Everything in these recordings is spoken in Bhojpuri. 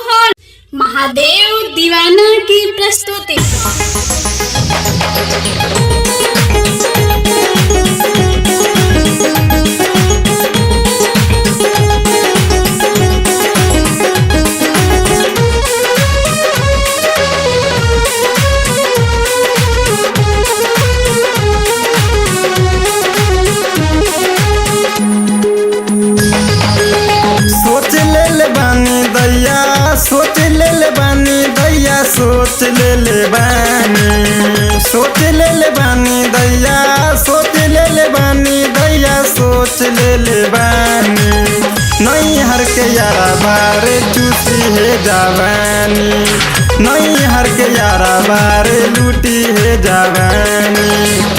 हॉल महादेव दीवाना की प्रस्तुति। सोच ले बानी दैया, सोच ले बानी दैया, सोच ले बानी, सोच ले बानी दैया, सोच ले बानी दैया, सोच ले बानी। नहीं हर के यारा बारे चूसी है जवानी, नहीं हर के यारा बारे लूटी है जवानी।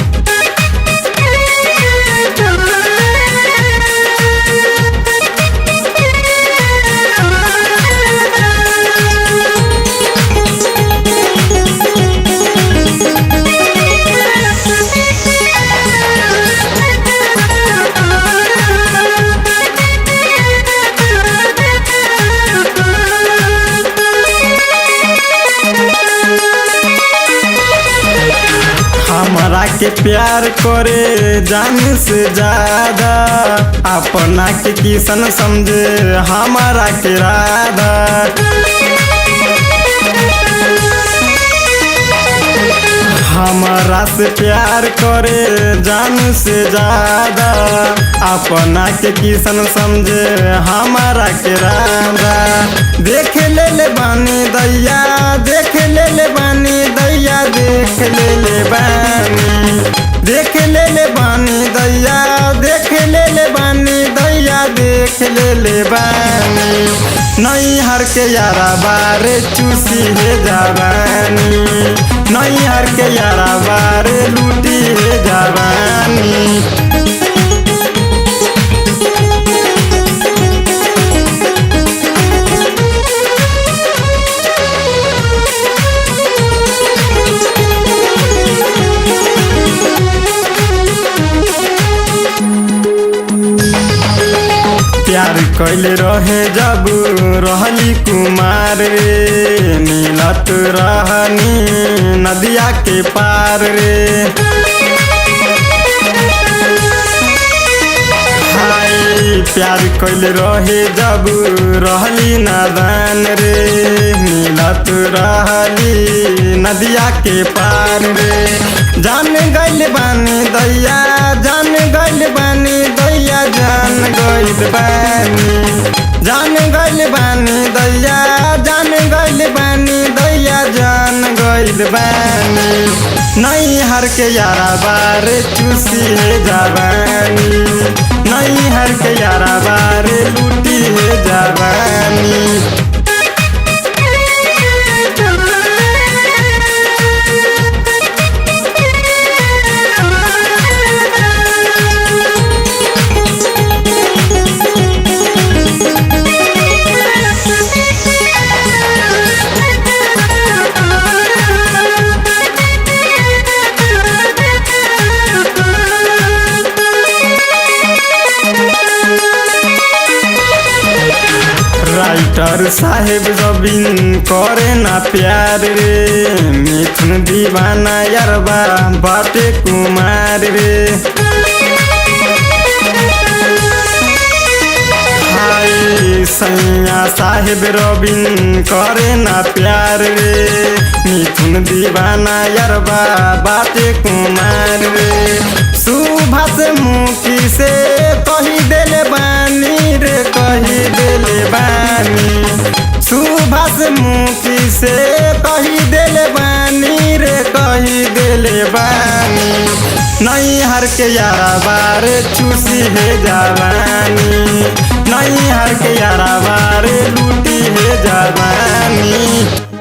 हमरा के प्यार करे जान से ज्यादा, अपना के किसन समझे हमारा के राधा। हमारा से प्यार करे जान से ज्यादा, अपना के किसन समझे हमारा के राधा। देख ले बानी दैया, देख ले बानी दैया, देख ले बानी, देख ले बानी दैया, देख ले बानी दैया, देख ले बानी। नहीं हर के यारा बारे चूसी है जवानी, नहीं हर के यारा बारे लूटी है जवानी। प्यार कैले रहे जब रहली कुमार रे, मिलत रहनी नदिया के पार रे। हाय प्यार कैले रहे जब रहली नादान रे, मिलत रहली नदिया के पार रे। जान गइल बानी दैया, जान गइल बानी दैया, जान गइल बानी, जान गइल बानी दैया, जान गइल बानी दैया, जान गइल बानी। नहीं हर के यारा बारे चूसी है जवानी, नहीं हर के यारा बारे लूटी है जवानी। राइटर साहेब रबिन करे ना प्यार रे, मिथुन दीवाना यारबा बाटे कुमार रे। हाय सैया साहेब रबिन करे ना प्यार रे, मिथुन दीवाना यारबा बाटे कुमार रे। सुभाष मुखी से कही देले बानी रे, कही देले बानी, सुभाष मुखी से कही देले बानी रे, कही देले बानी। नहीं हर के यारा बारे चूसी है जवानी, नहीं हर के यारा बारे लूटी है जवानी।